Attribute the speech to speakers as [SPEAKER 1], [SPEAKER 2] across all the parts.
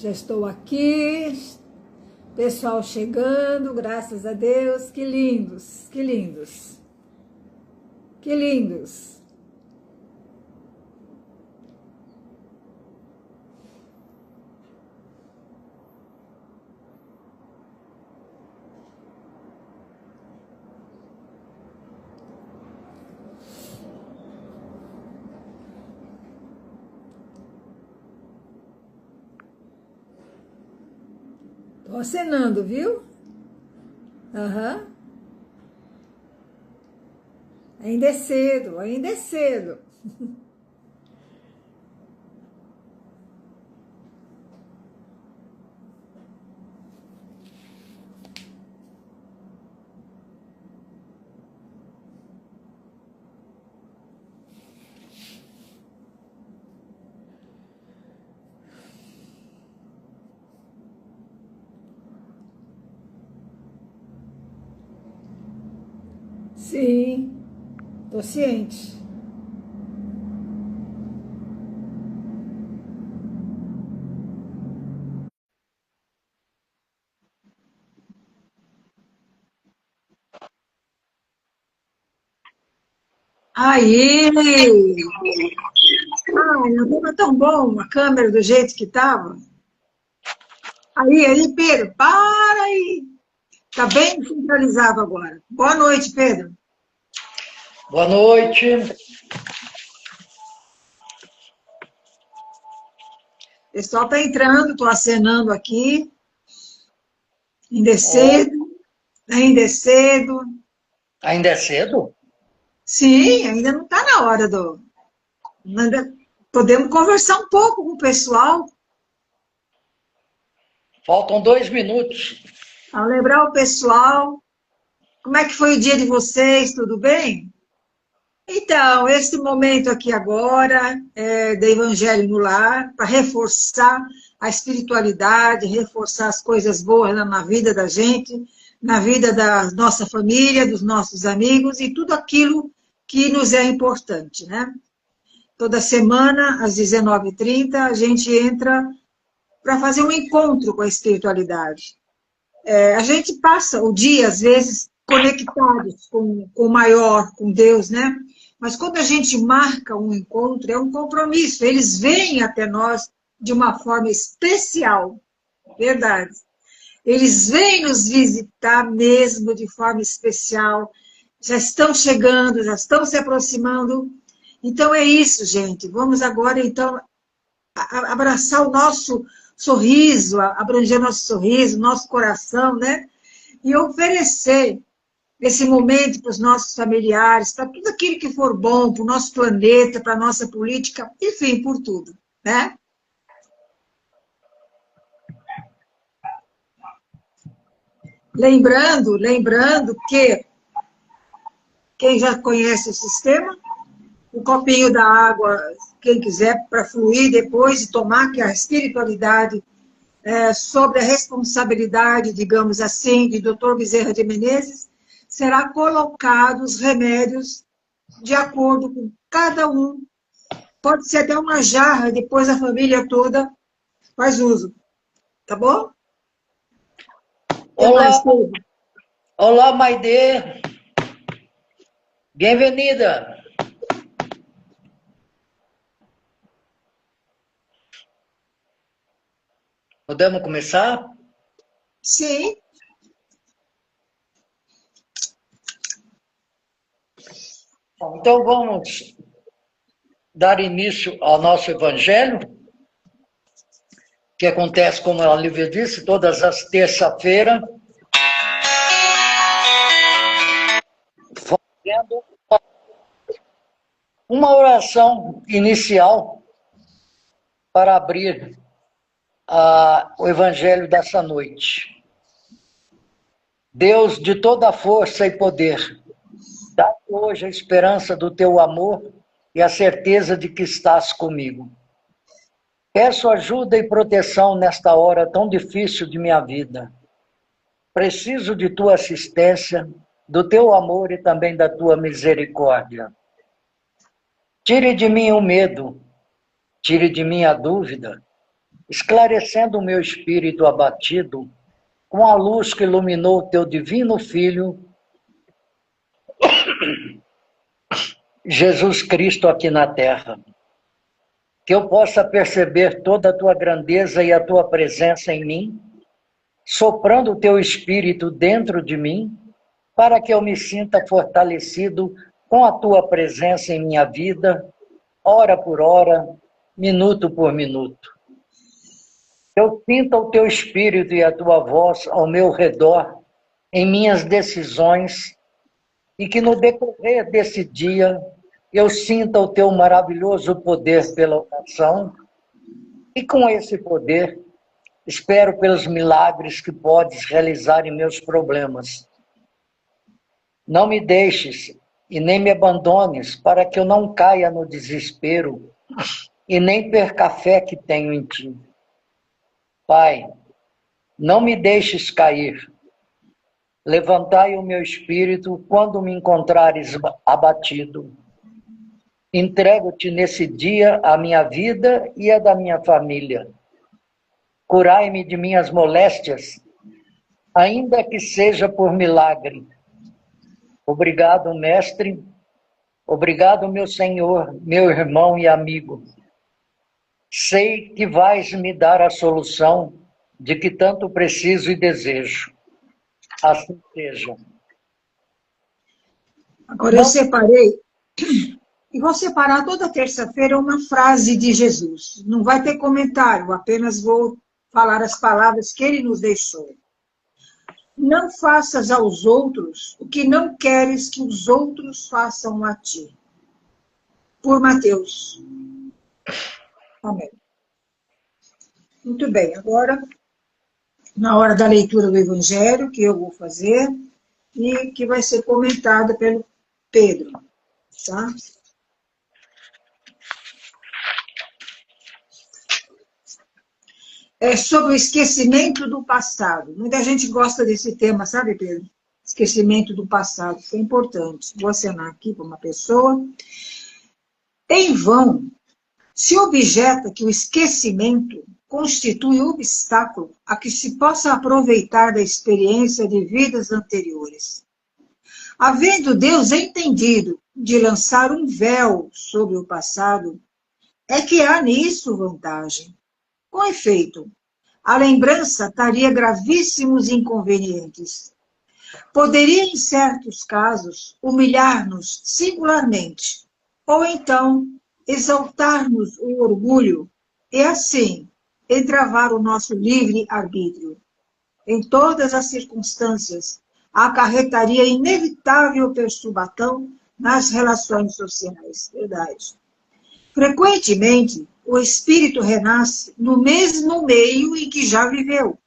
[SPEAKER 1] Já estou aqui, pessoal chegando, graças a Deus. Que lindos, que lindos, que lindos. Tô acenando, viu? Aham. Ainda é cedo, ainda é cedo. Sim, tô ciente. Aí! Ai, não estava tão bom a câmera do jeito que estava. Aí, Pedro, para aí. Tá bem centralizado agora. Boa noite, Pedro.
[SPEAKER 2] Boa noite.
[SPEAKER 1] O pessoal está entrando, estou acenando aqui. Ainda é cedo, ainda é cedo.
[SPEAKER 2] Ainda é cedo?
[SPEAKER 1] Sim, ainda não está na hora do... Podemos conversar um pouco com o pessoal.
[SPEAKER 2] Faltam 2 minutos.
[SPEAKER 1] Ao lembrar o pessoal, como é que foi o dia de vocês, tudo bem? Então, esse momento aqui agora é do Evangelho no Lar, para reforçar a espiritualidade, reforçar as coisas boas na vida da gente, na vida da nossa família, dos nossos amigos e tudo aquilo que nos é importante, né? Toda semana, às 19h30, a gente entra para fazer um encontro com a espiritualidade. A gente passa o dia, às vezes, conectados com o maior, com Deus, né? Mas quando a gente marca um encontro, é um compromisso. Eles vêm até nós de uma forma especial, verdade. Eles vêm nos visitar mesmo de forma especial. Já estão chegando, já estão se aproximando. Então é isso, gente. Vamos agora, então, abraçar o nosso sorriso, abranger nosso sorriso, nosso coração, né? E oferecer esse momento para os nossos familiares, para tudo aquilo que for bom, para o nosso planeta, para a nossa política, enfim, por tudo, né? Lembrando que quem já conhece o sistema, um copinho da água, quem quiser, para fluir depois e tomar, que a espiritualidade sobre a responsabilidade, digamos assim, de Dr. Bezerra de Menezes, será colocado os remédios de acordo com cada um. Pode ser até uma jarra, depois a família toda faz uso. Tá bom?
[SPEAKER 2] Olá, olá, Maide. Bem-vinda. Podemos começar?
[SPEAKER 1] Sim.
[SPEAKER 2] Então vamos dar início ao nosso evangelho, que acontece, como a Lívia disse, todas as terças-feiras, fazendo uma oração inicial para abrir o evangelho dessa noite. Deus de toda força e poder, dá hoje a esperança do teu amor e a certeza de que estás comigo. Peço ajuda e proteção nesta hora tão difícil de minha vida. Preciso de tua assistência, do teu amor e também da tua misericórdia. Tire de mim o medo, tire de mim a dúvida, esclarecendo o meu espírito abatido com a luz que iluminou o teu divino Filho, Jesus Cristo aqui na terra. Que eu possa perceber toda a tua grandeza e a tua presença em mim, soprando o teu espírito dentro de mim, para que eu me sinta fortalecido com a tua presença em minha vida, hora por hora, minuto por minuto. Eu sinta o teu espírito e a tua voz ao meu redor, em minhas decisões, e que no decorrer desse dia eu sinta o teu maravilhoso poder pela oração, e com esse poder espero pelos milagres que podes realizar em meus problemas. Não me deixes e nem me abandones para que eu não caia no desespero e nem perca a fé que tenho em ti. Pai, não me deixes cair. Levantai o meu espírito quando me encontrares abatido. Entrego-te nesse dia a minha vida e a da minha família. Curai-me de minhas moléstias, ainda que seja por milagre. Obrigado, mestre. Obrigado, meu Senhor, meu irmão e amigo. Sei que vais me dar a solução de que tanto preciso e desejo. Assim seja.
[SPEAKER 1] Agora eu separei, e vou separar toda terça-feira uma frase de Jesus. Não vai ter comentário, apenas vou falar as palavras que ele nos deixou. Não faças aos outros o que não queres que os outros façam a ti. Por Mateus. Amém. Muito bem, agora, na hora da leitura do Evangelho, que eu vou fazer, e que vai ser comentada pelo Pedro, tá? É sobre o esquecimento do passado. Muita gente gosta desse tema, sabe, Pedro? Esquecimento do passado, isso é importante. Vou acenar aqui para uma pessoa. Em vão, se objeta que o esquecimento constitui obstáculo a que se possa aproveitar da experiência de vidas anteriores. Havendo Deus entendido de lançar um véu sobre o passado, é que há nisso vantagem. Com efeito, a lembrança traria gravíssimos inconvenientes. Poderia, em certos casos, humilhar-nos singularmente, ou então exaltar-nos o orgulho e, assim, entravar o nosso livre-arbítrio. Em todas as circunstâncias, acarretaria inevitável perturbação nas relações sociais. Verdade. Frequentemente, o espírito renasce no mesmo meio em que já viveu,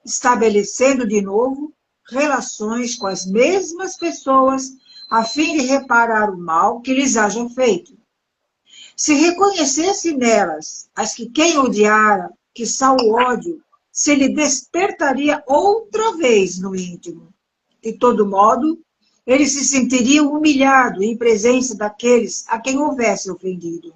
[SPEAKER 1] estabelecendo de novo relações com as mesmas pessoas a fim de reparar o mal que lhes haja feito. Se reconhecesse nelas as que quem odiara, que só o ódio, se lhe despertaria outra vez no íntimo. De todo modo, ele se sentiria humilhado em presença daqueles a quem houvesse ofendido.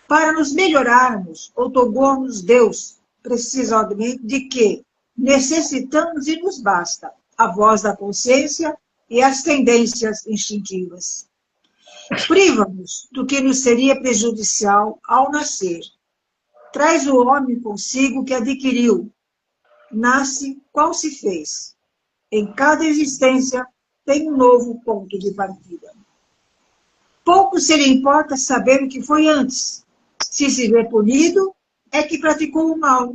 [SPEAKER 1] Para nos melhorarmos, outorgou-nos Deus, precisamente de que necessitamos e nos basta a voz da consciência e as tendências instintivas. Priva-nos do que nos seria prejudicial ao nascer. Traz o homem consigo que adquiriu. Nasce qual se fez. Em cada existência tem um novo ponto de partida. Pouco se lhe importa saber o que foi antes. Se vê punido, é que praticou o mal.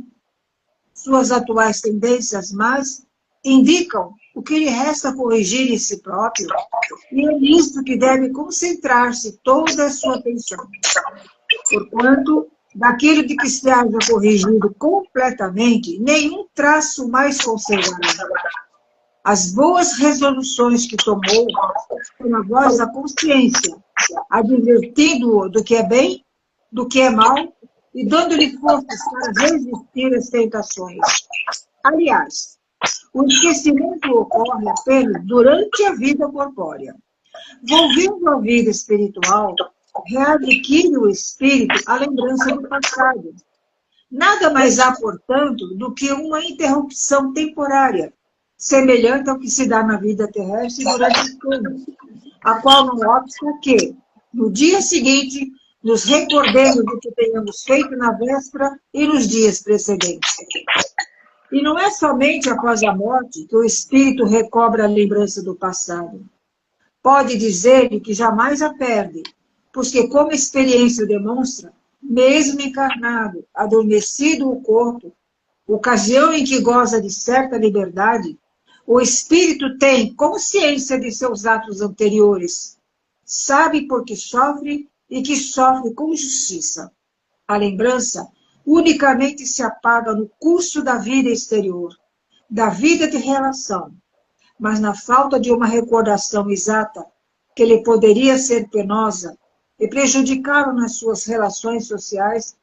[SPEAKER 1] Suas atuais tendências más indicam o que lhe resta corrigir em si próprio, e é nisto que deve concentrar-se toda a sua atenção. Porquanto, daquilo de que se haja corrigido completamente, nenhum traço mais conservará. As boas resoluções que tomou com a voz da consciência, advertindo-o do que é bem, do que é mal, e dando-lhe forças para resistir às tentações. Aliás, o esquecimento ocorre apenas durante a vida corpórea. Volvendo à vida espiritual, readquire o espírito a lembrança do passado, Nada mais há, portanto, do que uma interrupção temporária, semelhante ao que se dá na vida terrestre durante o sono, a qual não obsta que, no dia seguinte, nos recordemos do que tenhamos feito na véspera e nos dias precedentes. E não é somente após a morte que o espírito recobra a lembrança do passado. Pode dizer-lhe que jamais a perde, porque, como a experiência demonstra, mesmo encarnado, adormecido o corpo, ocasião em que goza de certa liberdade, o espírito tem consciência de seus atos anteriores, sabe por que sofre e que sofre com justiça. A lembrança unicamente se apaga no curso da vida exterior, da vida de relação, mas na falta de uma recordação exata, que lhe poderia ser penosa e prejudicá-lo nas suas relações sociais,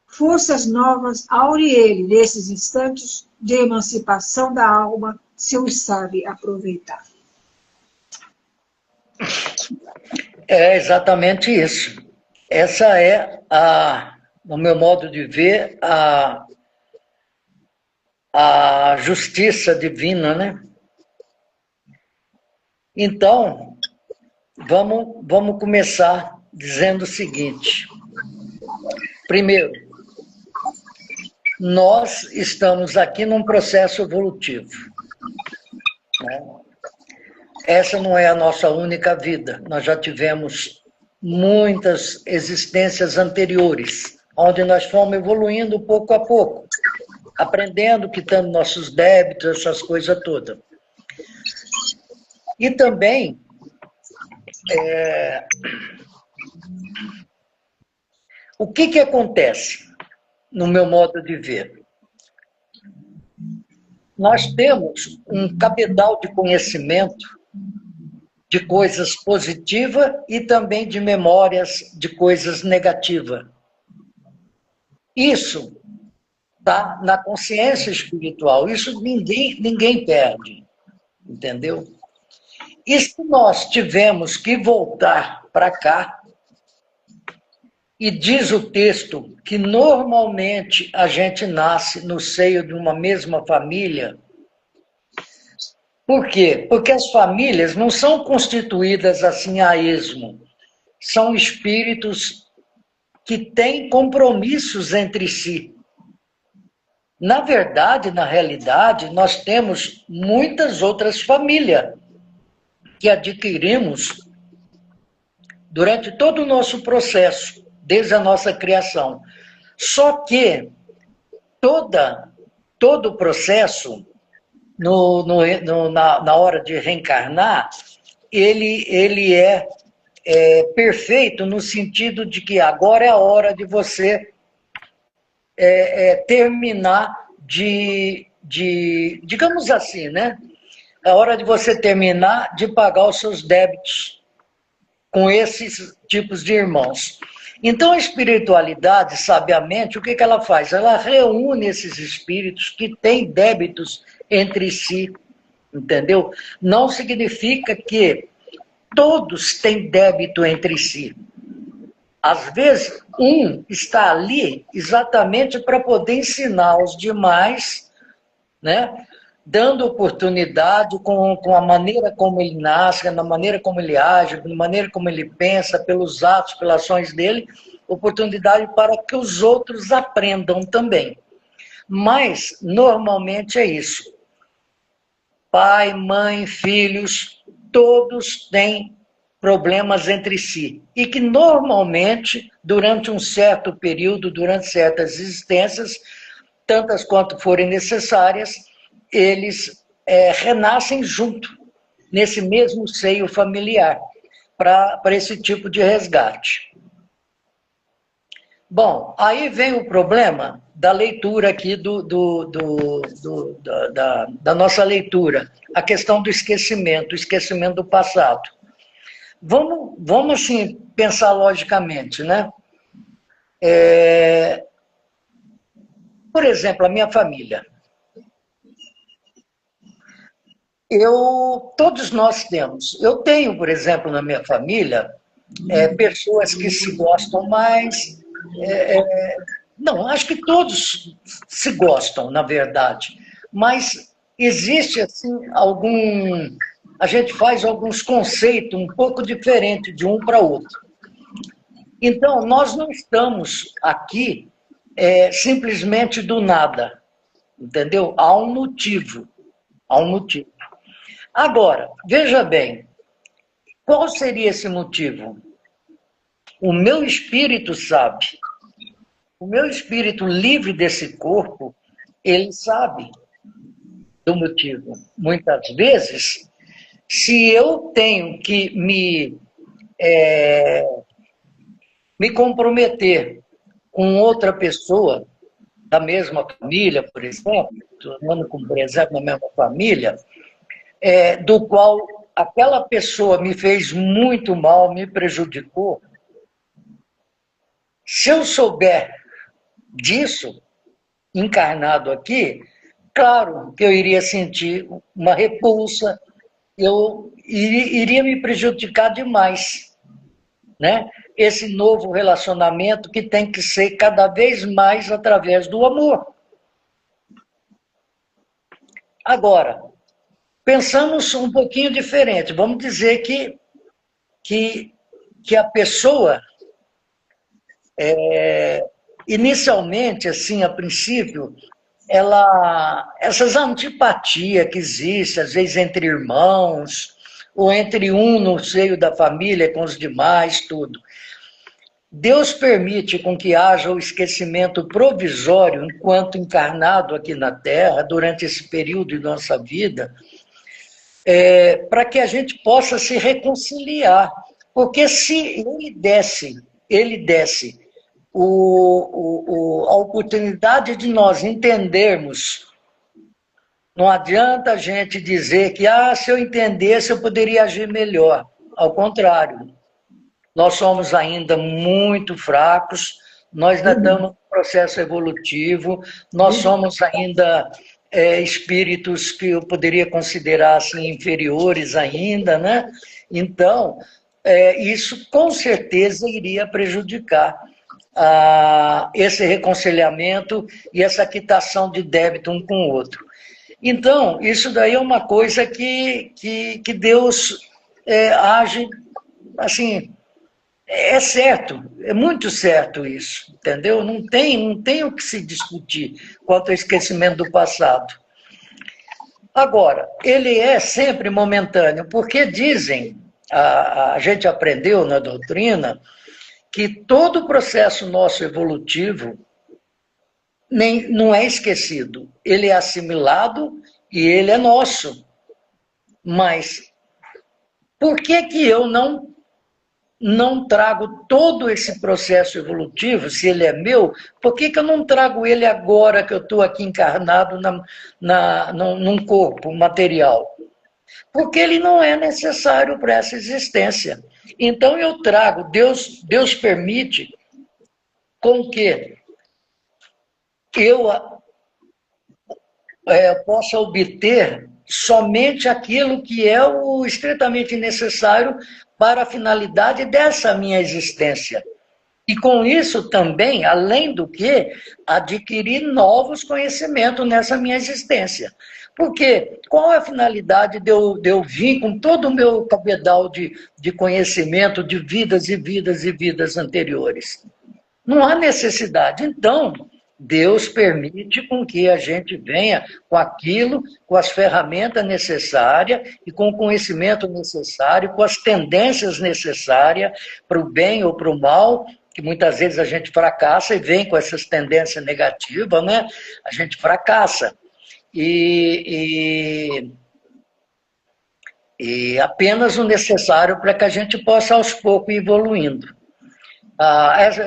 [SPEAKER 1] forças novas aure ele nesses instantes de emancipação da alma, se os sabe aproveitar.
[SPEAKER 2] É exatamente isso. Essa é, no meu modo de ver, a justiça divina, né? Então, vamos começar dizendo o seguinte. Primeiro, nós estamos aqui num processo evolutivo, né? Essa não é a nossa única vida. Nós já tivemos muitas existências anteriores, onde nós fomos evoluindo pouco a pouco, aprendendo, quitando nossos débitos, essas coisas todas. E também, o que acontece, no meu modo de ver? Nós temos um cabedal de conhecimento de coisas positivas e também de memórias de coisas negativas. Isso está na consciência espiritual, isso ninguém perde, entendeu? E se nós tivemos que voltar para cá, e diz o texto que normalmente a gente nasce no seio de uma mesma família. Por quê? Porque as famílias não são constituídas assim a esmo. São espíritos que têm compromissos entre si. Na verdade, na realidade, nós temos muitas outras famílias que adquirimos durante todo o nosso processo, desde a nossa criação. Só que todo o processo, na hora de reencarnar, ele é perfeito no sentido de que agora é a hora de você terminar digamos assim, né? É a hora de você terminar de pagar os seus débitos com esses tipos de irmãos. Então, a espiritualidade, sabiamente, o que ela faz? Ela reúne esses espíritos que têm débitos entre si, entendeu? Não significa que todos têm débito entre si. Às vezes, um está ali exatamente para poder ensinar os demais, né? Dando oportunidade com a maneira como ele nasce, na maneira como ele age, na maneira como ele pensa, pelos atos, pelas ações dele, oportunidade para que os outros aprendam também. Mas, normalmente é isso. Pai, mãe, filhos, todos têm problemas entre si. E que, normalmente, durante um certo período, durante certas existências, tantas quanto forem necessárias, eles renascem junto, nesse mesmo seio familiar, para esse tipo de resgate. Bom, aí vem o problema da leitura aqui, da nossa leitura, a questão do esquecimento, o esquecimento do passado. Vamos assim, pensar logicamente, né? Por exemplo, a minha família. Todos nós temos. Eu tenho, por exemplo, na minha família, pessoas que se gostam mais, Não, acho que todos se gostam, na verdade, mas existe, assim, a gente faz alguns conceitos um pouco diferentes de um para outro. Então, nós não estamos aqui simplesmente do nada, entendeu? Há um motivo, há um motivo. Agora, veja bem, qual seria esse motivo? O meu espírito sabe. O meu espírito livre desse corpo, ele sabe do motivo. Muitas vezes, se eu tenho que me comprometer com outra pessoa da mesma família, por exemplo, tornando como por exemplo na mesma família, do qual aquela pessoa me fez muito mal, me prejudicou, se eu souber disso, encarnado aqui, claro que eu iria sentir uma repulsa, eu iria me prejudicar demais, né? Esse novo relacionamento que tem que ser cada vez mais através do amor. Agora, pensamos um pouquinho diferente. Vamos dizer que a pessoa, inicialmente, assim, a princípio, essas antipatias que existem, às vezes entre irmãos, ou entre um no seio da família com os demais, tudo. Deus permite com que haja o esquecimento provisório enquanto encarnado aqui na Terra, durante esse período de nossa vida, para que a gente possa se reconciliar. Porque se ele desse a oportunidade de nós entendermos, não adianta a gente dizer que se eu entendesse eu poderia agir melhor. Ao contrário, nós somos ainda muito fracos, nós ainda estamos no processo evolutivo, nós somos ainda espíritos que eu poderia considerar assim, inferiores ainda, né? Então, isso com certeza iria prejudicar esse reconciliamento e essa quitação de débito um com o outro. Então, isso daí é uma coisa que Deus age, assim, é certo, é muito certo isso, entendeu? Não tem o que se discutir quanto ao esquecimento do passado. Agora, ele é sempre momentâneo, porque dizem, a gente aprendeu na doutrina, que todo o processo nosso evolutivo não é esquecido, ele é assimilado e ele é nosso. Mas por que eu não trago todo esse processo evolutivo, se ele é meu, por que eu não trago ele agora que eu estou aqui encarnado num corpo material? Porque ele não é necessário para essa existência. Então eu trago, Deus permite com que eu possa obter somente aquilo que é o estritamente necessário para a finalidade dessa minha existência. E com isso também, além do que, adquirir novos conhecimentos nessa minha existência. Porque qual é a finalidade de eu vir com todo o meu cabedal de conhecimento de vidas e vidas e vidas anteriores? Não há necessidade. Então, Deus permite com que a gente venha com aquilo, com as ferramentas necessárias e com o conhecimento necessário, com as tendências necessárias para o bem ou para o mal, que muitas vezes a gente fracassa e vem com essas tendências negativas, né? A gente fracassa. E apenas o necessário para que a gente possa aos poucos ir evoluindo.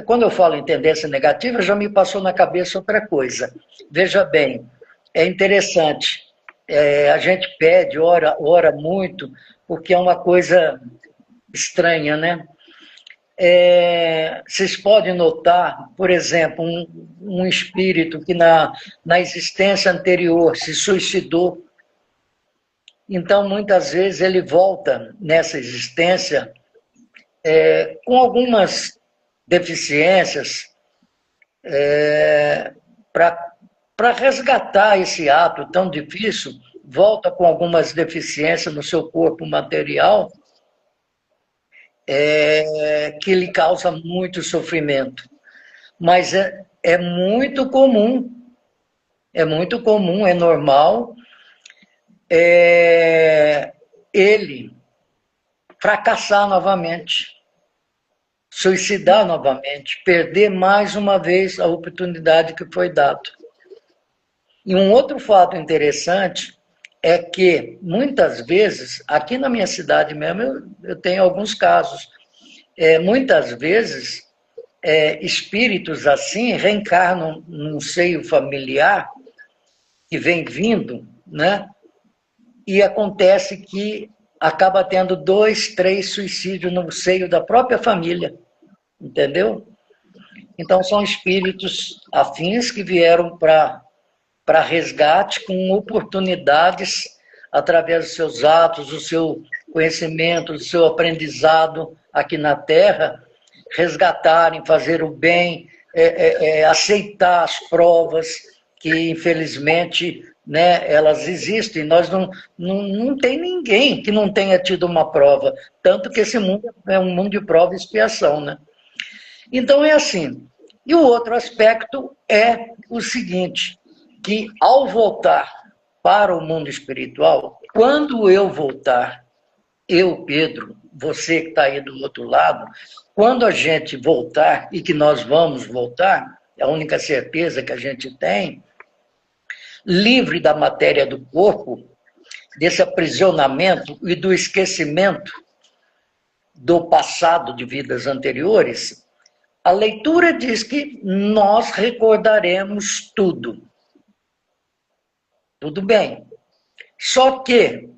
[SPEAKER 2] Quando eu falo em tendência negativa, já me passou na cabeça outra coisa. Veja bem, é interessante, a gente pede, ora muito, porque é uma coisa estranha, né? Vocês podem notar, por exemplo, um espírito que na existência anterior se suicidou. Então, muitas vezes, ele volta nessa existência com algumas deficiências, para resgatar esse ato tão difícil, volta com algumas deficiências no seu corpo material, que lhe causa muito sofrimento. Mas é muito comum, é normal, ele fracassar novamente, suicidar novamente, perder mais uma vez a oportunidade que foi dada. E um outro fato interessante é que, muitas vezes, aqui na minha cidade mesmo, eu tenho alguns casos, muitas vezes, espíritos assim reencarnam num seio familiar que vem vindo, né? E acontece que acaba tendo 2, 3 suicídios no seio da própria família, entendeu? Então, são espíritos afins que vieram para resgate com oportunidades, através dos seus atos, do seu conhecimento, do seu aprendizado aqui na Terra, resgatarem, fazer o bem, aceitar as provas que, infelizmente, né, elas existem. Nós não tem ninguém que não tenha tido uma prova, tanto que esse mundo é um mundo de prova e expiação, né? Então é assim. E o outro aspecto é o seguinte, que ao voltar para o mundo espiritual, quando eu voltar, eu, Pedro, você que está aí do outro lado, quando a gente voltar, e que nós vamos voltar, é a única certeza que a gente tem, livre da matéria do corpo, desse aprisionamento e do esquecimento do passado de vidas anteriores, a leitura diz que nós recordaremos tudo. Tudo bem. Só que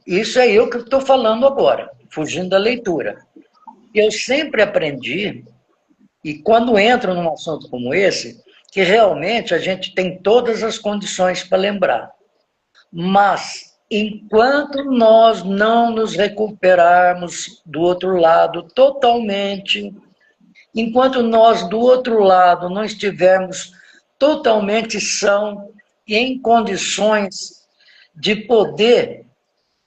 [SPEAKER 2] isso é eu que estou falando agora, fugindo da leitura. Eu sempre aprendi, e quando entro num assunto como esse, que realmente a gente tem todas as condições para lembrar. Mas, enquanto nós não nos recuperarmos do outro lado totalmente, enquanto nós do outro lado não estivermos totalmente são e em condições de poder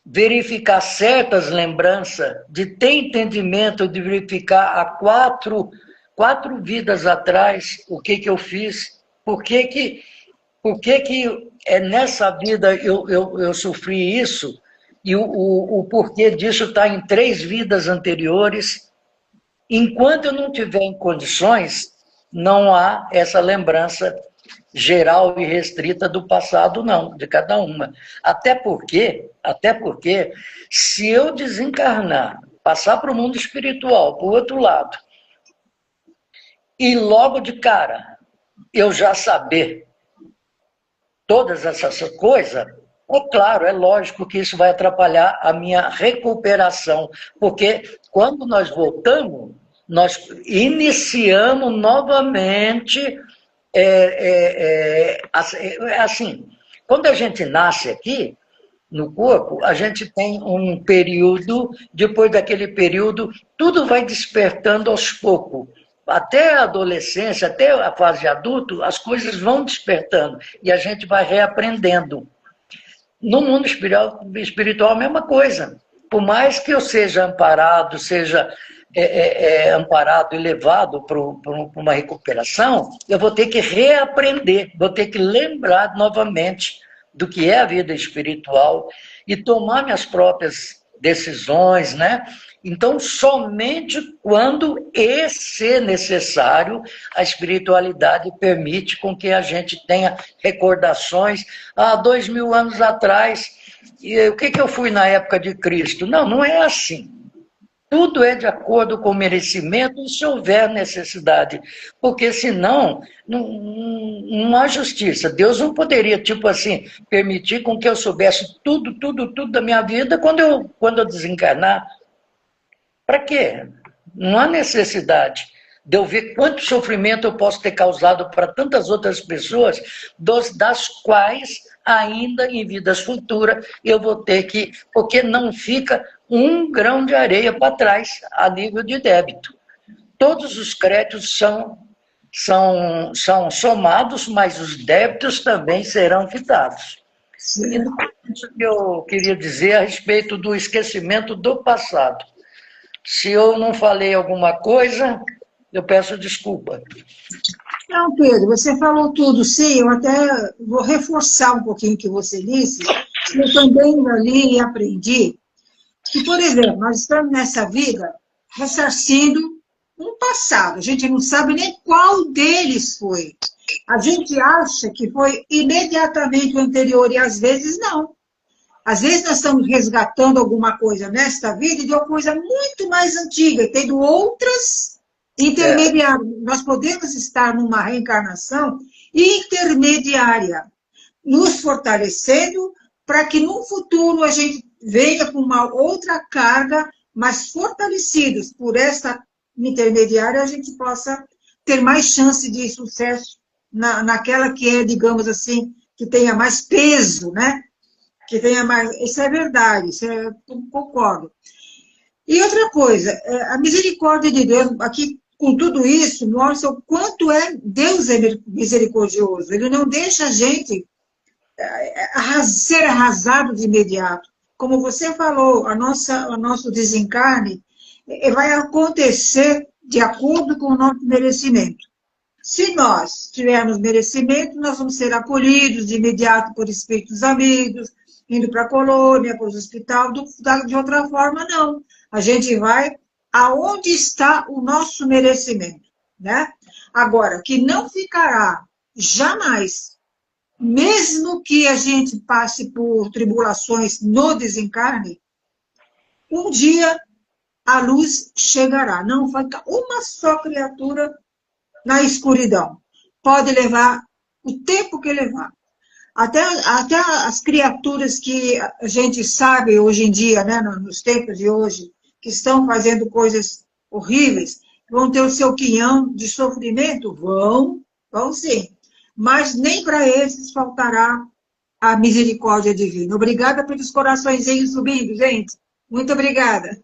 [SPEAKER 2] verificar certas lembranças, de ter entendimento, de verificar há quatro vidas atrás o que eu fiz, por que nessa vida eu sofri isso, e o porquê disso está em 3 vidas anteriores. Enquanto eu não tiver em condições, não há essa lembrança geral e restrita do passado, não, de cada uma. Até porque, se eu desencarnar, passar para o mundo espiritual, para o outro lado, e logo de cara eu já saber todas essas coisas, claro, é lógico que isso vai atrapalhar a minha recuperação, porque quando nós voltamos, nós iniciamos novamente, assim, quando a gente nasce aqui, no corpo, a gente tem um período, depois daquele período, tudo vai despertando aos poucos. Até a adolescência, até a fase adulto, as coisas vão despertando e a gente vai reaprendendo. No mundo espiritual, a mesma coisa. Por mais que eu seja amparado, amparado e levado para uma recuperação, eu vou ter que reaprender, vou ter que lembrar novamente do que é a vida espiritual e tomar minhas próprias decisões, né? Então, somente quando esse necessário, a espiritualidade permite com que a gente tenha recordações. 2000 anos atrás, o que eu fui na época de Cristo? Não é assim. Tudo é de acordo com o merecimento e se houver necessidade. Porque senão, não há justiça. Deus não poderia, tipo assim, permitir com que eu soubesse tudo da minha vida quando eu desencarnar. Para quê? Não há necessidade de eu ver quanto sofrimento eu posso ter causado para tantas outras pessoas, das quais ainda em vidas futuras eu vou ter que... Porque não fica um grão de areia para trás a nível de débito. Todos os créditos são são somados, mas os débitos também serão quitados.
[SPEAKER 1] Sim.
[SPEAKER 2] Então, isso que eu queria dizer a respeito do esquecimento do passado. Se eu não falei alguma coisa, eu peço desculpa.
[SPEAKER 1] Não, Pedro, você falou tudo, sim, eu até vou reforçar um pouquinho o que você disse. Eu também li e aprendi que, por exemplo, nós estamos nessa vida ressarcindo um passado, a gente não sabe nem qual deles foi. A gente acha que foi imediatamente o anterior, e às vezes não. Às vezes nós estamos resgatando alguma coisa nesta vida de uma coisa muito mais antiga, tendo outras intermediárias. Nós podemos estar numa reencarnação intermediária, nos fortalecendo para que no futuro a gente venha com uma outra carga, mas fortalecidos por essa intermediária, a gente possa ter mais chance de sucesso naquela que é, digamos assim, que tenha mais peso, né? Que tenha mais... Isso é verdade, isso concordo. E outra coisa, a misericórdia de Deus, aqui com tudo isso, mostra o quanto Deus é misericordioso. Ele não deixa a gente ser arrasado de imediato. Como você falou, o nosso desencarne vai acontecer de acordo com o nosso merecimento. Se nós tivermos merecimento, nós vamos ser acolhidos de imediato por espíritos amigos, indo para a colônia, para o hospital. De outra forma, não. A gente vai aonde está o nosso merecimento, né? Agora, que não ficará jamais, mesmo que a gente passe por tribulações no desencarne, um dia a luz chegará. Não vai ficar uma só criatura na escuridão. Pode levar o tempo que levar. Até as criaturas que a gente sabe hoje em dia, né, nos tempos de hoje, que estão fazendo coisas horríveis, vão ter o seu quinhão de sofrimento? Vão sim. Mas nem para esses faltará a misericórdia divina. Obrigada pelos coraçõezinhos subindo, gente. Muito obrigada.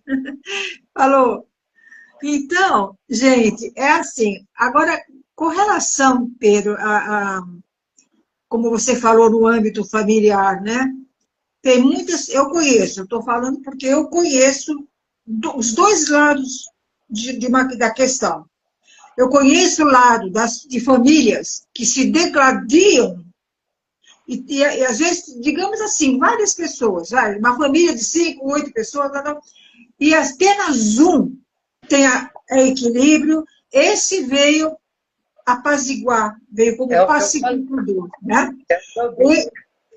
[SPEAKER 1] Falou. Então, gente, é assim. Agora, com relação, Pedro, como você falou no âmbito familiar, né? Tem muitas, eu conheço, estou falando porque eu conheço os dois lados da questão. Eu conheço o lado de famílias que se degladiam, e às vezes, digamos assim, várias pessoas, uma família de 5, 8 pessoas, e apenas um tem equilíbrio, esse veio apaziguar, veio como pacificador, né?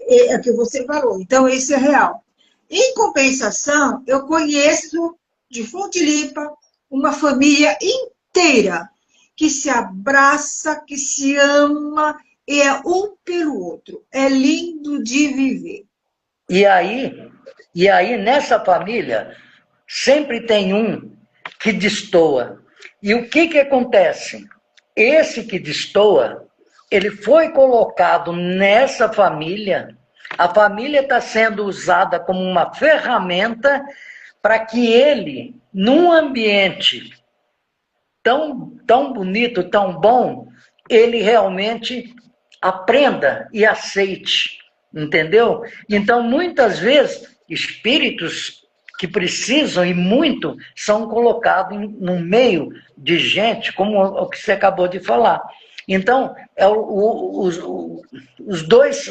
[SPEAKER 1] É o que você falou. Então, isso é real. Em compensação, eu conheço, de Fonte Limpa, uma família inteira que se abraça, que se ama, e é um pelo outro. É lindo de viver.
[SPEAKER 2] E aí, nessa família, sempre tem um que destoa. E o que acontece? Esse que destoa, ele foi colocado nessa família, a família está sendo usada como uma ferramenta para que ele, num ambiente tão bonito, tão bom, ele realmente aprenda e aceite, entendeu? Então, muitas vezes, espíritos que precisam e muito são colocados no meio de gente, como o que você acabou de falar. Então, os dois...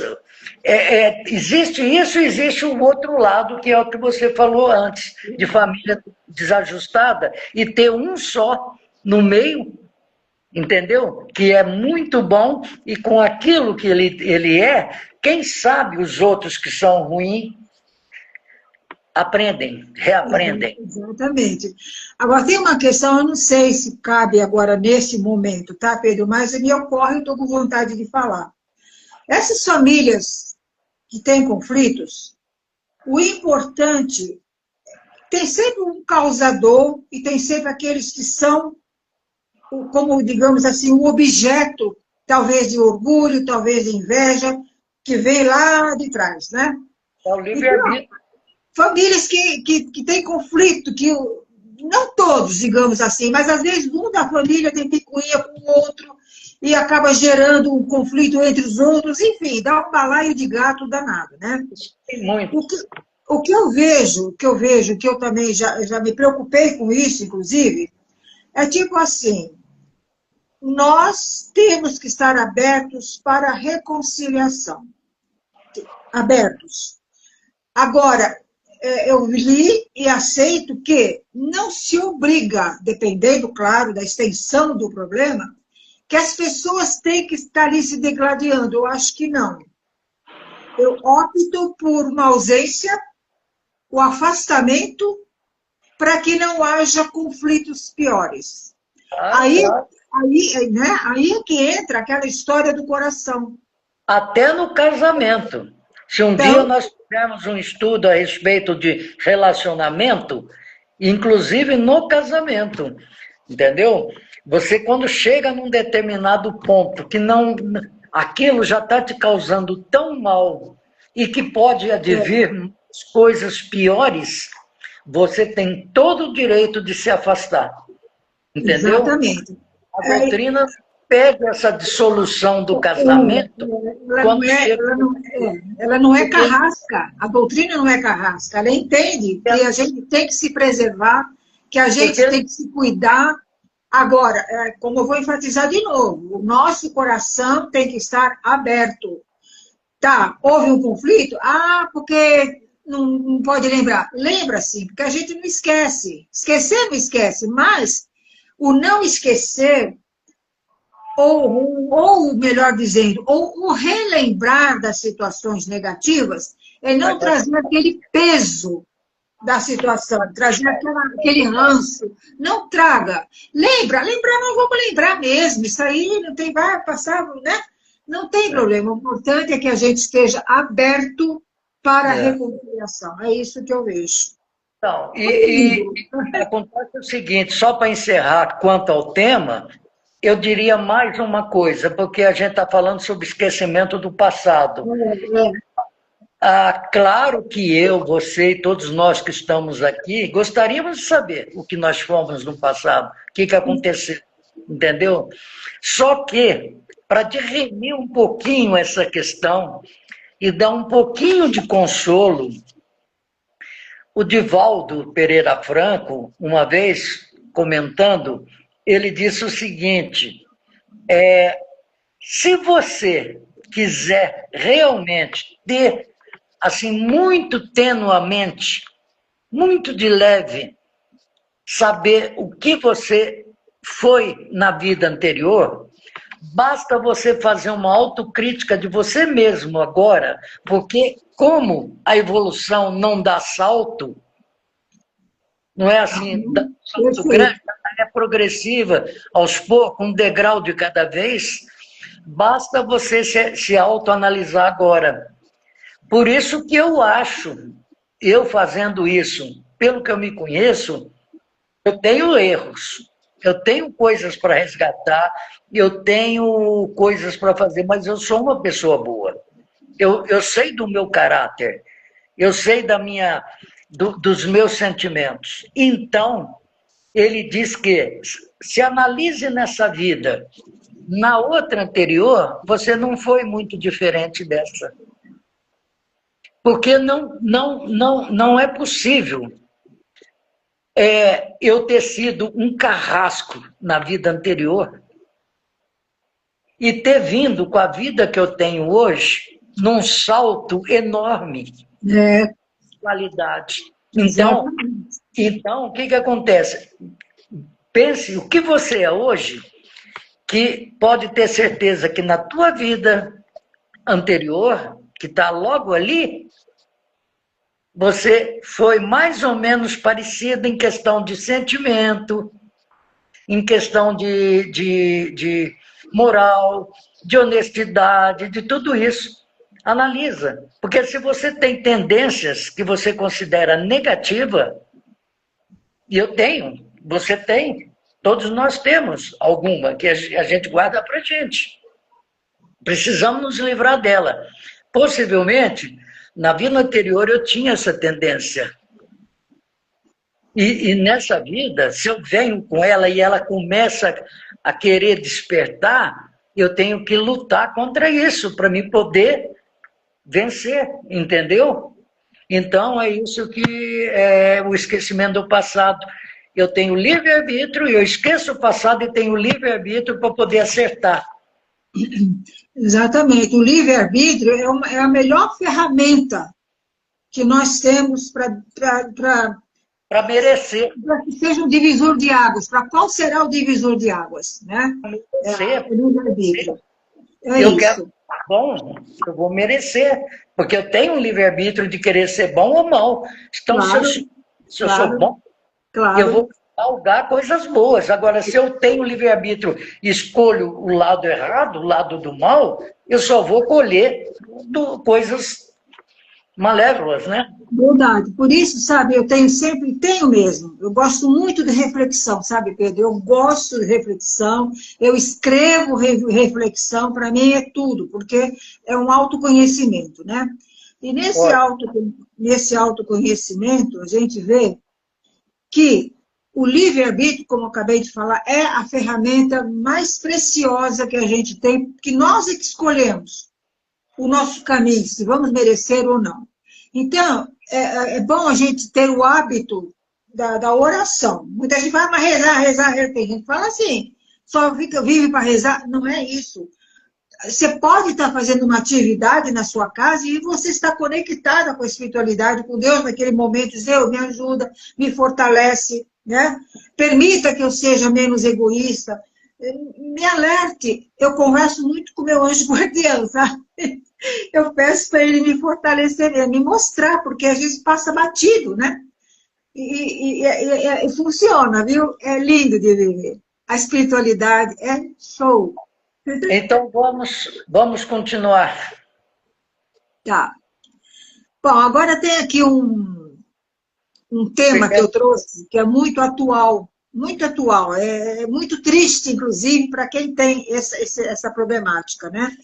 [SPEAKER 2] existe isso, existe o outro lado, que é o que você falou antes, de família desajustada, e ter um só no meio, entendeu? Que é muito bom, e com aquilo que ele é, quem sabe os outros que são ruins, aprendem, reaprendem.
[SPEAKER 1] Exatamente. Agora, tem uma questão, eu não sei se cabe agora nesse momento, tá, Pedro? Mas me ocorre, eu estou com vontade de falar. Essas famílias que têm conflitos, o importante, tem sempre um causador e tem sempre aqueles que são, como, digamos assim, o objeto, talvez de orgulho, talvez de inveja, que vem lá de trás, né?
[SPEAKER 2] É o livre-arbítrio.
[SPEAKER 1] Famílias que têm conflito, não todos, digamos assim, mas às vezes um da família tem picuinha com o outro, e acaba gerando um conflito entre os outros, enfim, dá um balaio de gato danado, né?
[SPEAKER 2] Tem muito.
[SPEAKER 1] O que eu vejo, que eu também já me preocupei com isso, inclusive, é tipo assim, nós temos que estar abertos para a reconciliação. Abertos. Agora, eu li e aceito que não se obriga, dependendo, claro, da extensão do problema, que as pessoas têm que estar ali se degladiando. Eu acho que não. Eu opto por uma ausência, o afastamento, para que não haja conflitos piores. Aí, né, aí é que entra aquela história do coração.
[SPEAKER 2] Até no casamento. Se um dia nós fizermos um estudo a respeito de relacionamento, inclusive no casamento, entendeu? Você, quando chega num determinado ponto que não, aquilo já está te causando tão mal e que pode advir coisas piores, você tem todo o direito de se afastar, entendeu?
[SPEAKER 1] Exatamente.
[SPEAKER 2] A doutrina pede essa dissolução do casamento.
[SPEAKER 1] Ela não é carrasca. A doutrina não é carrasca. Ela entende que a gente tem que se preservar, que a gente tem que se cuidar. Agora, como eu vou enfatizar de novo, o nosso coração tem que estar aberto. Tá, houve um conflito? Porque não pode lembrar. Lembra sim, porque a gente não esquece. Esquecer não esquece, mas o não esquecer, ou melhor dizendo, ou o relembrar das situações negativas, é não trazer aquele peso da situação, trazer aquele ranço. Não traga. Lembrar não vamos lembrar mesmo. Isso aí não tem, vai passar, né? Não tem problema. O importante é que a gente esteja aberto para a reconciliação. É isso que eu vejo.
[SPEAKER 2] Então, acontece o seguinte, só para encerrar quanto ao tema, eu diria mais uma coisa, porque a gente está falando sobre esquecimento do passado. Claro que eu, você e todos nós que estamos aqui gostaríamos de saber o que nós fomos no passado, o que aconteceu, entendeu? Só que, para dirimir um pouquinho essa questão e dar um pouquinho de consolo, o Divaldo Pereira Franco, uma vez comentando, ele disse o seguinte, se você quiser realmente ter, assim, muito tenuamente, muito de leve, saber o que você foi na vida anterior, basta você fazer uma autocrítica de você mesmo agora, porque como a evolução não dá salto, não é assim, dá salto grande, é progressiva, aos poucos, um degrau de cada vez, basta você se autoanalisar agora. Por isso que eu acho, eu fazendo isso, pelo que eu me conheço, eu tenho erros, eu tenho coisas para resgatar, eu tenho coisas para fazer, mas eu sou uma pessoa boa. Eu sei do meu caráter, eu sei dos meus sentimentos. Então, ele diz que se analise nessa vida. Na outra anterior, você não foi muito diferente dessa. Porque não é possível eu ter sido um carrasco na vida anterior e ter vindo com a vida que eu tenho hoje num salto enorme de qualidade. Então, o que acontece? Pense o que você é hoje, que pode ter certeza que na tua vida anterior, que está logo ali, você foi mais ou menos parecido em questão de sentimento, em questão de moral, de honestidade, de tudo isso. Analisa. Porque se você tem tendências que você considera negativa, e eu tenho, você tem, todos nós temos alguma que a gente guarda para a gente. Precisamos nos livrar dela. Possivelmente, na vida anterior eu tinha essa tendência. E nessa vida, se eu venho com ela e ela começa a querer despertar, Eu tenho que lutar contra isso para me poder vencer, entendeu? Então, é isso que é o esquecimento do passado. Eu tenho livre-arbítrio, eu esqueço o passado e tenho livre-arbítrio para poder acertar.
[SPEAKER 1] Exatamente. O livre-arbítrio é a melhor ferramenta que nós temos para
[SPEAKER 2] merecer.
[SPEAKER 1] Para que seja um divisor de águas. Para qual será o divisor de águas? Né?
[SPEAKER 2] É
[SPEAKER 1] o livre-arbítrio.
[SPEAKER 2] Eu quero bom, eu vou merecer, porque eu tenho um livre-arbítrio de querer ser bom ou mal. Então,
[SPEAKER 1] claro,
[SPEAKER 2] se eu sou bom, eu vou galgar coisas boas. Agora, se eu tenho livre-arbítrio e escolho o lado errado, o lado do mal, eu só vou colher coisas malévolas, né?
[SPEAKER 1] Verdade. Por isso, sabe, eu sempre tenho mesmo. Eu gosto muito de reflexão, sabe, Pedro? Eu gosto de reflexão, eu escrevo reflexão, para mim é tudo, porque é um autoconhecimento, né? E nesse autoconhecimento, a gente vê que o livre-arbítrio, como eu acabei de falar, é a ferramenta mais preciosa que a gente tem, que nós é que escolhemos o nosso caminho, se vamos merecer ou não. Então, é bom a gente ter o hábito da oração. Muita gente fala, mas rezar. Tem gente que fala assim, só vive para rezar. Não é isso. Você pode estar fazendo uma atividade na sua casa e você está conectada com a espiritualidade, com Deus naquele momento, Deus me ajuda, me fortalece, né? Permita que eu seja menos egoísta, me alerte. Eu converso muito com meu anjo guardião, sabe? Eu peço para ele me fortalecer, me mostrar, porque às vezes passa batido, né? E funciona, viu? É lindo de viver. A espiritualidade é show.
[SPEAKER 2] Então, vamos continuar.
[SPEAKER 1] Tá. Bom, agora tem aqui um tema que eu trouxe, que é muito atual, é muito triste, inclusive, para quem tem essa problemática, né?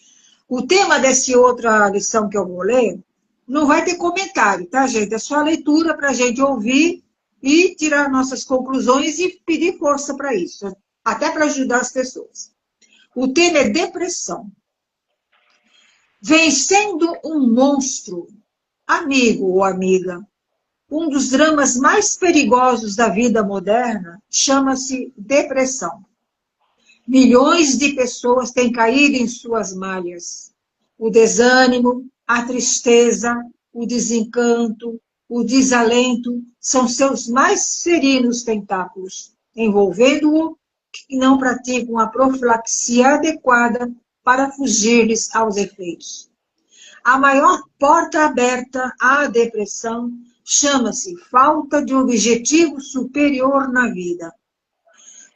[SPEAKER 1] O tema dessa outra lição que eu vou ler não vai ter comentário, tá, gente? É só a leitura para a gente ouvir e tirar nossas conclusões e pedir força para isso, até para ajudar as pessoas. O tema é depressão. Vencendo um monstro, amigo ou amiga, um dos dramas mais perigosos da vida moderna chama-se depressão. Milhões de pessoas têm caído em suas malhas. O desânimo, a tristeza, o desencanto, o desalento são seus mais ferinos tentáculos, envolvendo-o que não praticam a profilaxia adequada para fugir-lhes aos efeitos. A maior porta aberta à depressão chama-se falta de objetivo superior na vida.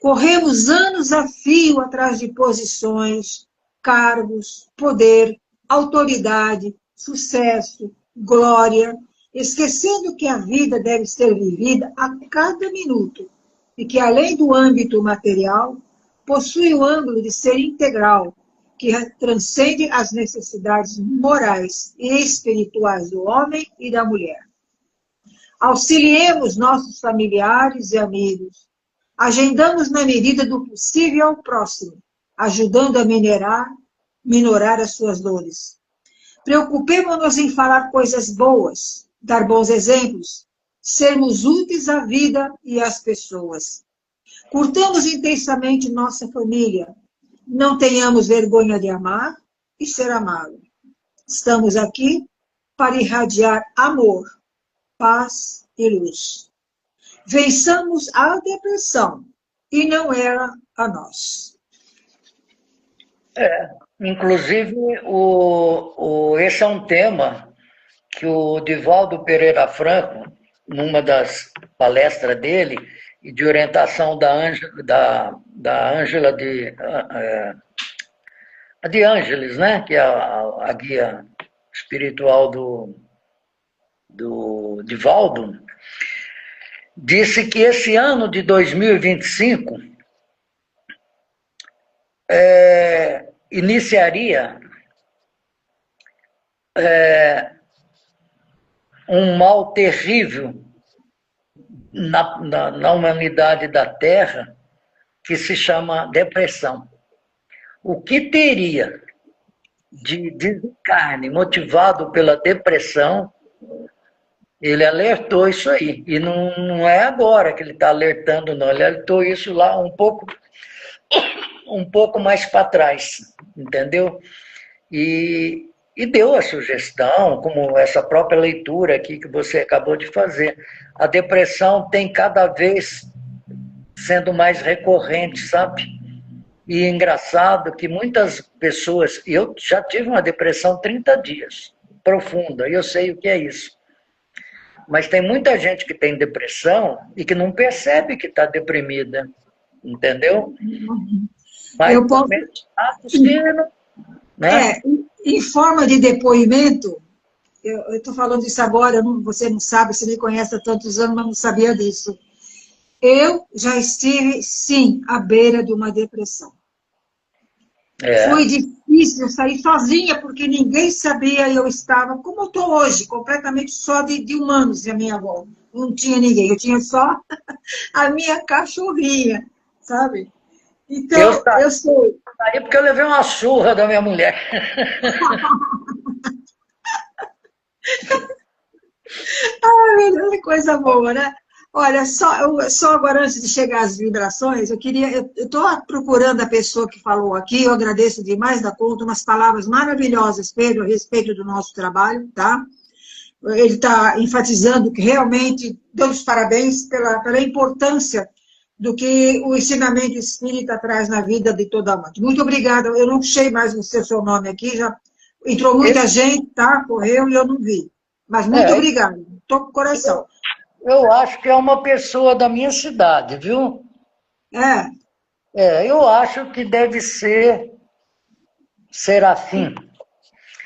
[SPEAKER 1] Corremos anos a fio atrás de posições, cargos, poder, autoridade, sucesso, glória, esquecendo que a vida deve ser vivida a cada minuto e que, além do âmbito material, possui o ângulo de ser integral, que transcende as necessidades morais e espirituais do homem e da mulher. Auxiliemos nossos familiares e amigos. Agendamos na medida do possível ao próximo, ajudando a minorar as suas dores. Preocupemos-nos em falar coisas boas, dar bons exemplos, sermos úteis à vida e às pessoas. Curtamos intensamente nossa família. Não tenhamos vergonha de amar e ser amado. Estamos aqui para irradiar amor, paz e luz. Vençamos a depressão e não era a nós.
[SPEAKER 2] Inclusive, esse é um tema que o Divaldo Pereira Franco, numa das palestras dele, e de orientação da Ângela de Ângeles, né? Que é a guia espiritual do Divaldo, disse que esse ano de 2025 iniciaria um mal terrível na humanidade da Terra, que se chama depressão. O que teria de desencarne motivado pela depressão, ele alertou isso aí. E não é agora que ele está alertando, não. Ele alertou isso lá um pouco mais para trás, entendeu? E deu a sugestão, como essa própria leitura aqui que você acabou de fazer. A depressão tem cada vez sendo mais recorrente, sabe? E é engraçado que muitas pessoas... Eu já tive uma depressão 30 dias, profunda, e eu sei o que é isso. Mas tem muita gente que tem depressão e que não percebe que está deprimida, entendeu? Mas
[SPEAKER 1] Eu posso...
[SPEAKER 2] né?
[SPEAKER 1] Em forma de depoimento, eu estou falando isso agora, você não sabe, você me conhece há tantos anos, mas não sabia disso. Eu já estive, sim, à beira de uma depressão. Foi difícil sair sozinha, porque ninguém sabia, e eu estava, como eu estou hoje, completamente só de humanos à minha volta. Não tinha ninguém, eu tinha só a minha cachorrinha, sabe? Então, eu sei.
[SPEAKER 2] Aí porque eu levei uma surra da minha mulher.
[SPEAKER 1] Ai, meu Deus, coisa boa, né? Olha, só agora, antes de chegar às vibrações, eu estou procurando a pessoa que falou aqui, eu agradeço demais da conta, umas palavras maravilhosas, Pedro, a respeito do nosso trabalho, tá? Ele está enfatizando que realmente deu os parabéns pela importância do que o ensinamento espírita traz na vida de toda amante. Muito obrigada, eu não sei mais o seu nome aqui, já entrou muita gente, tá? Correu e eu não vi. Mas muito obrigada, estou com o coração.
[SPEAKER 2] Eu acho que é uma pessoa da minha cidade, viu? Eu acho que deve ser Serafim.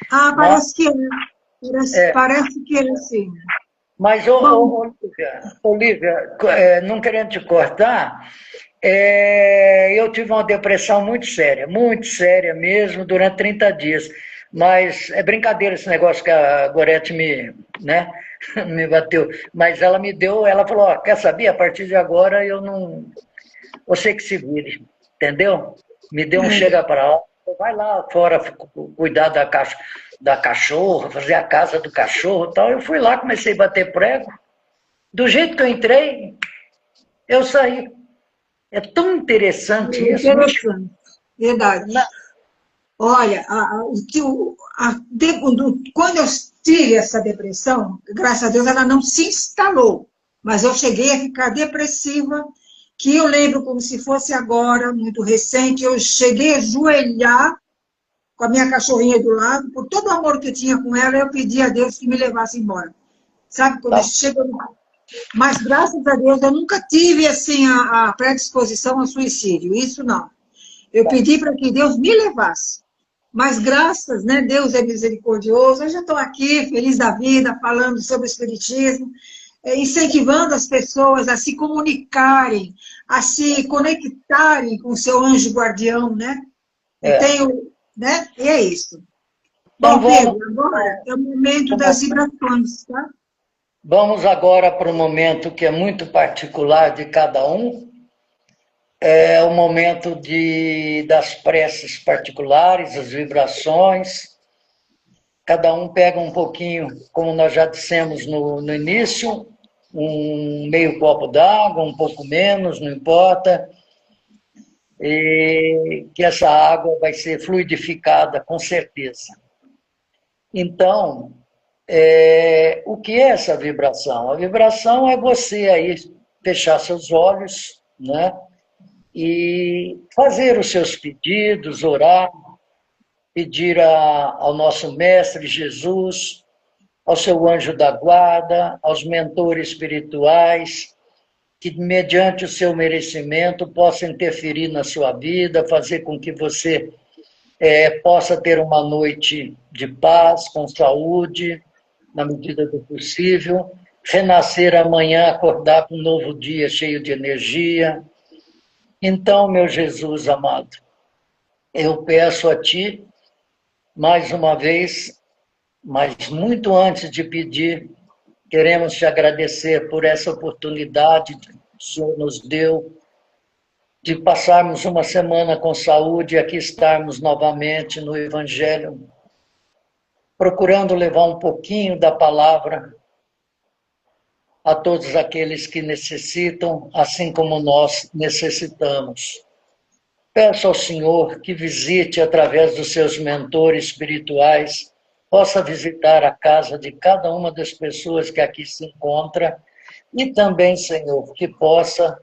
[SPEAKER 1] Ah, parece que é. Parece que é, sim.
[SPEAKER 2] Mas, Olívia, não querendo te cortar, eu tive uma depressão muito séria mesmo, durante 30 dias. Mas é brincadeira esse negócio que a Gorete me bateu. Mas ela me deu, ela falou, ó, quer saber? A partir de agora eu não... Você que se vire, entendeu? Me deu um chega para lá, vai lá fora cuidar da cachorra, fazer a casa do cachorro e tal. Eu fui lá, comecei a bater prego. Do jeito que eu entrei, eu saí. É tão interessante isso.
[SPEAKER 1] Interessante, verdade. Olha, quando eu tive essa depressão, graças a Deus ela não se instalou, mas eu cheguei a ficar depressiva, que eu lembro como se fosse agora, muito recente, eu cheguei a ajoelhar com a minha cachorrinha do lado, por todo o amor que eu tinha com ela, eu pedi a Deus que me levasse embora. Sabe, quando chega... Mas, graças a Deus, eu nunca tive, assim, a predisposição ao suicídio, isso não. Eu pedi para que Deus me levasse. Mas graças, né, Deus é misericordioso, eu já estou aqui, feliz da vida, falando sobre o Espiritismo, incentivando as pessoas a se comunicarem, a se conectarem com o seu anjo guardião, né? Eu tenho, né? E é isso. Bom, Pedro, agora é o momento das vibrações, tá?
[SPEAKER 2] Vamos agora para um momento que é muito particular de cada um. É o momento das preces particulares, as vibrações. Cada um pega um pouquinho, como nós já dissemos no início, um meio copo d'água, um pouco menos, não importa. E que essa água vai ser fluidificada, com certeza. Então, o que é essa vibração? A vibração é você aí fechar seus olhos, né? E fazer os seus pedidos, orar, pedir ao nosso Mestre Jesus, ao seu anjo da guarda, aos mentores espirituais, que mediante o seu merecimento possa interferir na sua vida, fazer com que você possa ter uma noite de paz, com saúde, na medida do possível, renascer amanhã, acordar com um novo dia cheio de energia. Então, meu Jesus amado, eu peço a Ti, mais uma vez, mas muito antes de pedir, queremos Te agradecer por essa oportunidade que o Senhor nos deu de passarmos uma semana com saúde e aqui estarmos novamente no Evangelho, procurando levar um pouquinho da palavra a todos aqueles que necessitam, assim como nós necessitamos. Peço ao Senhor que visite, através dos seus mentores espirituais, possa visitar a casa de cada uma das pessoas que aqui se encontra e também, Senhor, que possa,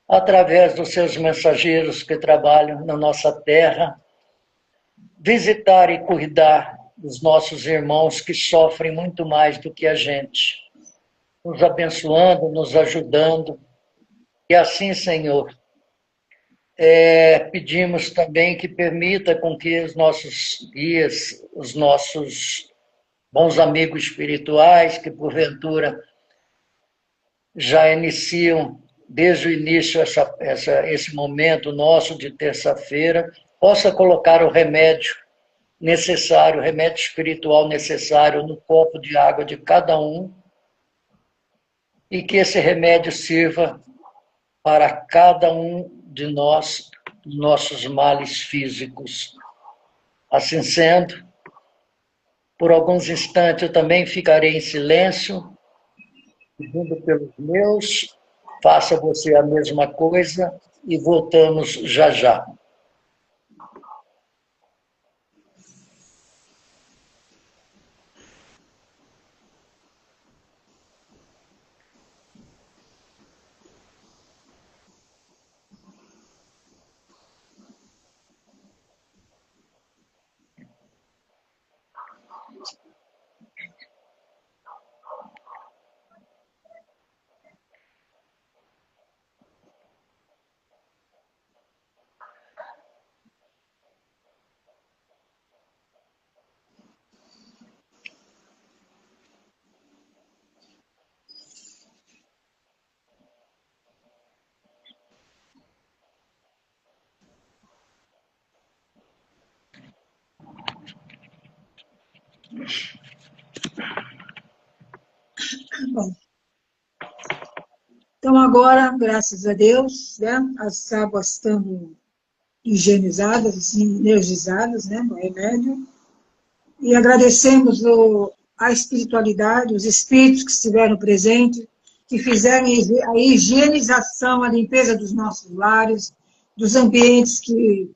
[SPEAKER 2] através dos seus mensageiros que trabalham na nossa terra, visitar e cuidar dos nossos irmãos que sofrem muito mais do que a gente, nos abençoando, nos ajudando. E assim, Senhor, pedimos também que permita com que os nossos guias, os nossos bons amigos espirituais, que porventura já iniciam desde o início esse momento nosso de terça-feira, possa colocar o remédio necessário, o remédio espiritual necessário no copo de água de cada um, e que esse remédio sirva para cada um de nós, nossos males físicos. Assim sendo, por alguns instantes eu também ficarei em silêncio, pedindo pelos meus, faça você a mesma coisa e voltamos já já.
[SPEAKER 1] Bom, então agora, graças a Deus, né, as águas estão higienizadas, assim, energizadas, né, no remédio, e agradecemos a espiritualidade, os espíritos que estiveram presentes, que fizeram a higienização, a limpeza dos nossos lares, dos ambientes que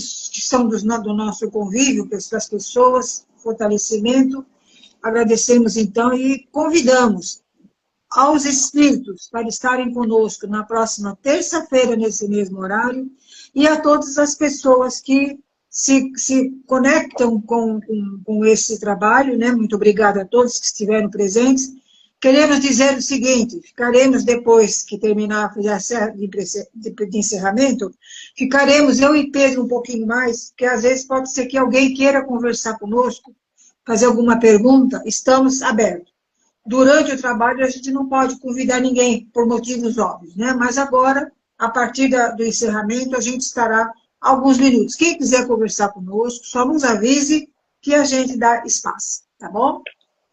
[SPEAKER 1] são do nosso convívio, das pessoas, fortalecimento. Agradecemos, então, e convidamos aos espíritos para estarem conosco na próxima terça-feira, nesse mesmo horário, e a todas as pessoas que se conectam com esse trabalho, né? Muito obrigada a todos que estiveram presentes. Queremos dizer o seguinte: ficaremos, depois que terminar de encerramento, ficaremos, eu e Pedro, um pouquinho mais, porque às vezes pode ser que alguém queira conversar conosco, fazer alguma pergunta, estamos abertos. Durante o trabalho, a gente não pode convidar ninguém, por motivos óbvios, né? Mas agora, a partir do encerramento, a gente estará alguns minutos. Quem quiser conversar conosco, só nos avise que a gente dá espaço, tá bom?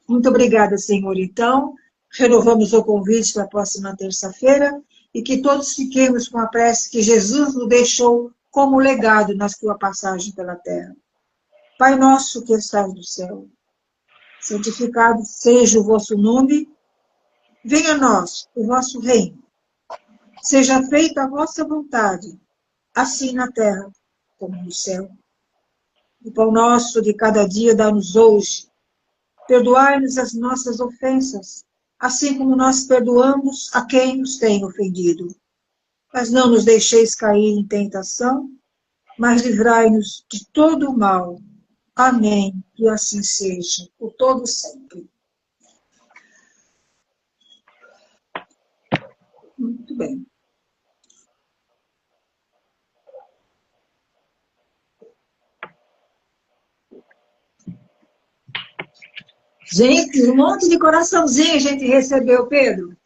[SPEAKER 1] Muito obrigada, Senhor. Então, renovamos o convite para a próxima terça-feira e que todos fiquemos com a prece que Jesus nos deixou como legado na sua passagem pela terra. Pai nosso que estás no céu, santificado seja o vosso nome, venha a nós o vosso reino. Seja feita a vossa vontade, assim na terra como no céu. O pão nosso de cada dia dá-nos hoje. Perdoai-nos as nossas ofensas, assim como nós perdoamos a quem nos tem ofendido. Mas não nos deixeis cair em tentação, mas livrai-nos de todo o mal. Amém. Que assim seja, por todo sempre. Muito bem. Gente, um monte de coraçãozinho a gente recebeu, Pedro.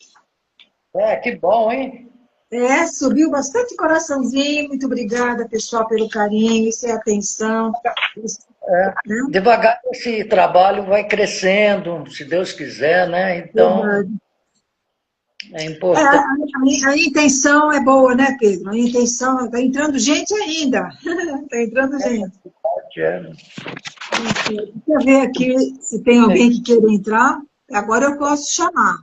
[SPEAKER 2] Que bom, hein?
[SPEAKER 1] Subiu bastante coraçãozinho. Muito obrigada, pessoal, pelo carinho e a atenção.
[SPEAKER 2] Né? Devagar esse trabalho vai crescendo, se Deus quiser, né? Então, É importante.
[SPEAKER 1] A intenção é boa, né, Pedro? A intenção, está entrando gente ainda. Está entrando gente. Deixa eu ver aqui se tem alguém que queira entrar. Agora eu posso chamar.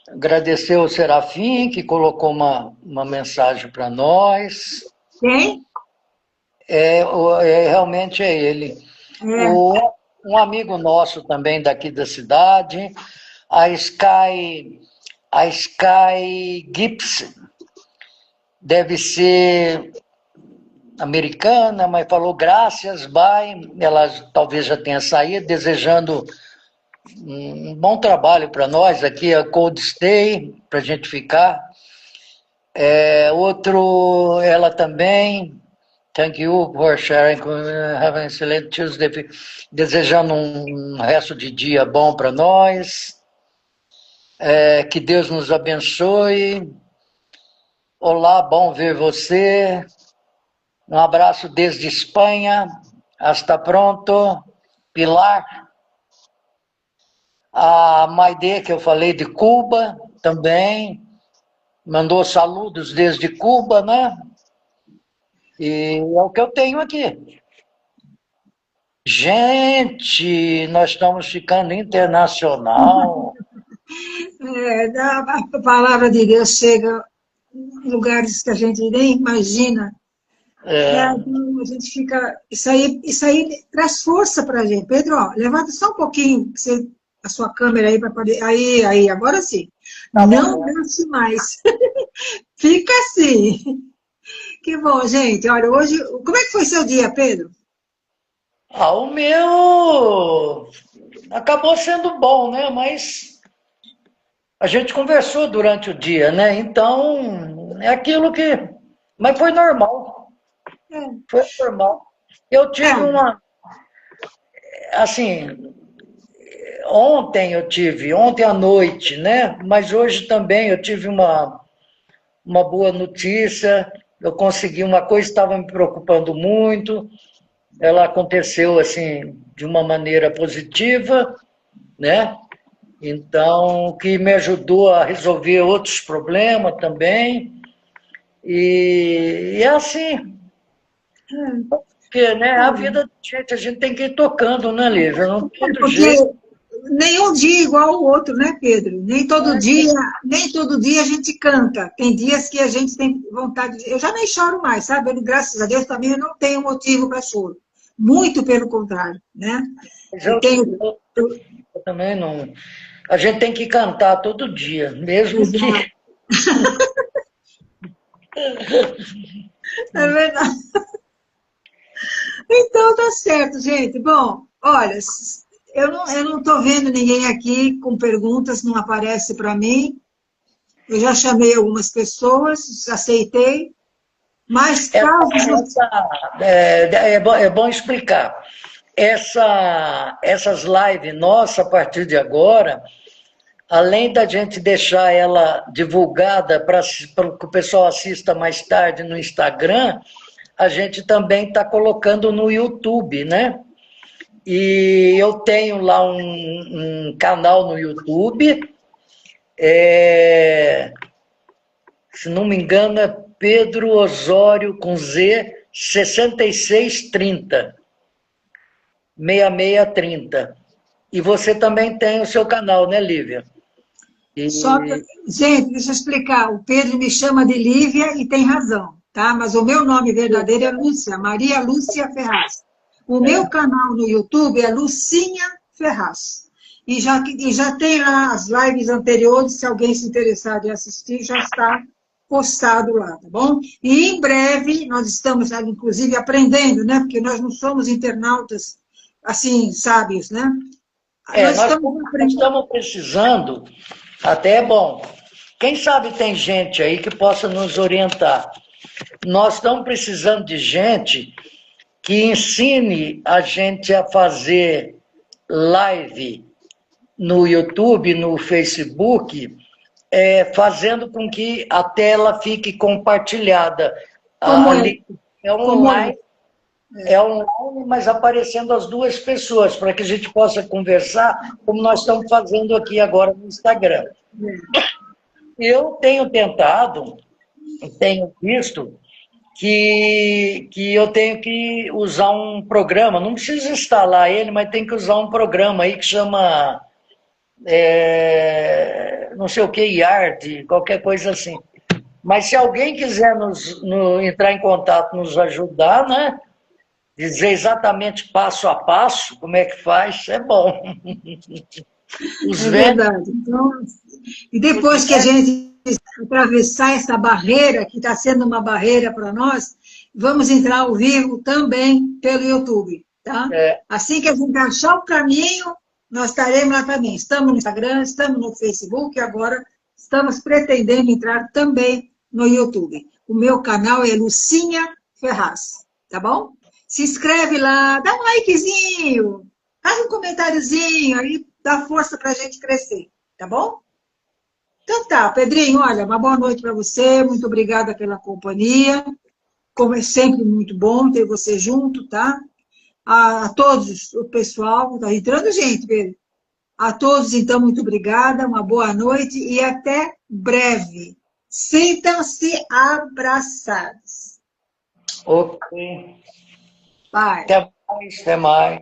[SPEAKER 2] Agradecer ao Serafim, que colocou uma mensagem para nós.
[SPEAKER 1] Quem?
[SPEAKER 2] Realmente é ele. Um amigo nosso também daqui da cidade, a Sky Gibson, deve ser americana, mas falou graças, bye. Ela talvez já tenha saído, desejando um bom trabalho para nós aqui, a Cold Stay, para a gente ficar. Ela também, thank you for sharing, have an excellent Tuesday, desejando um resto de dia bom para nós, que Deus nos abençoe. Olá, bom ver você. Um abraço desde Espanha. Hasta pronto. Pilar. A Maide, que eu falei de Cuba, também. Mandou saludos desde Cuba, né? E é o que eu tenho aqui. Gente, nós estamos ficando internacional.
[SPEAKER 1] A palavra de Deus chega em lugares que a gente nem imagina. Então a gente fica... Isso aí traz força para a gente. Pedro, ó, levanta só um pouquinho a sua câmera aí para poder... Aí, agora sim. Tá, não desce mais. Fica assim. Que bom, gente. Olha, hoje... Como é que foi seu dia, Pedro?
[SPEAKER 2] O meu acabou sendo bom, né? Mas a gente conversou durante o dia, né? Então, é aquilo que... Mas foi normal. Foi normal. Eu tive assim, ontem à noite, né? Mas hoje também eu tive uma boa notícia. Eu consegui uma coisa que estava me preocupando muito. Ela aconteceu assim de uma maneira positiva, né? Então, que me ajudou a resolver outros problemas também. E é assim. Porque, né, a vida da gente tem que ir tocando, né, Lívia? Não tem outro jeito.
[SPEAKER 1] Nenhum dia igual ao outro, né, Pedro? Nem todo dia a gente canta. Tem dias que a gente tem vontade de... Eu já nem choro mais, sabe? Graças a Deus também eu não tenho motivo para choro. Muito pelo contrário, né?
[SPEAKER 2] Eu também não... A gente tem que cantar todo dia, mesmo que...
[SPEAKER 1] É verdade. Então, tá certo, gente. Bom, olha, eu não estou vendo ninguém aqui com perguntas, não aparece para mim. Eu já chamei algumas pessoas, aceitei. Mas caso...
[SPEAKER 2] É bom explicar. Essas lives nossas, a partir de agora, além da gente deixar ela divulgada para que o pessoal assista mais tarde no Instagram, a gente também está colocando no YouTube, né? E eu tenho lá um canal no YouTube, se não me engano, é Pedro Osório com Z 6630. 6630. E você também tem o seu canal, né, Lívia?
[SPEAKER 1] Gente, deixa eu explicar. O Pedro me chama de Lívia e tem razão, tá? Mas o meu nome verdadeiro é Lúcia, Maria Lúcia Ferraz. O meu canal no YouTube é Lucinha Ferraz. E já tem lá as lives anteriores, se alguém se interessar em assistir, já está postado lá, tá bom? E em breve, nós estamos, inclusive, aprendendo, né? Porque nós não somos internautas, assim, sábios, né?
[SPEAKER 2] Nós estamos precisando, até é bom, quem sabe tem gente aí que possa nos orientar. Nós estamos precisando de gente que ensine a gente a fazer live no YouTube, no Facebook, fazendo com que a tela fique compartilhada. Ali é online. é online, mas aparecendo as duas pessoas, para que a gente possa conversar, como nós estamos fazendo aqui agora no Instagram. Eu tenho tentado, tenho visto, que eu tenho que usar um programa, não preciso instalar ele, mas tem que usar um programa aí que chama, não sei o que, Yard, qualquer coisa assim. Mas se alguém quiser entrar em contato, nos ajudar, né? Dizer exatamente passo a passo como é que faz, é bom.
[SPEAKER 1] É verdade. Então, e depois que a gente atravessar essa barreira, que está sendo uma barreira para nós, vamos entrar ao vivo também pelo YouTube, tá? Assim que a gente achar o caminho, nós estaremos lá também. Estamos no Instagram, estamos no Facebook, e agora estamos pretendendo entrar também no YouTube. O meu canal é Lucinha Ferraz, tá bom? Se inscreve lá, dá um likezinho, faz um comentáriozinho, aí dá força para a gente crescer, tá bom? Então tá, Pedrinho, olha, uma boa noite para você, muito obrigada pela companhia, como é sempre muito bom ter você junto, tá? A todos, o pessoal, tá entrando gente, Pedro. A todos, então, muito obrigada, uma boa noite e até breve. Sintam-se abraçados.
[SPEAKER 2] Ok.
[SPEAKER 1] Bye.
[SPEAKER 2] Até mais, até mais.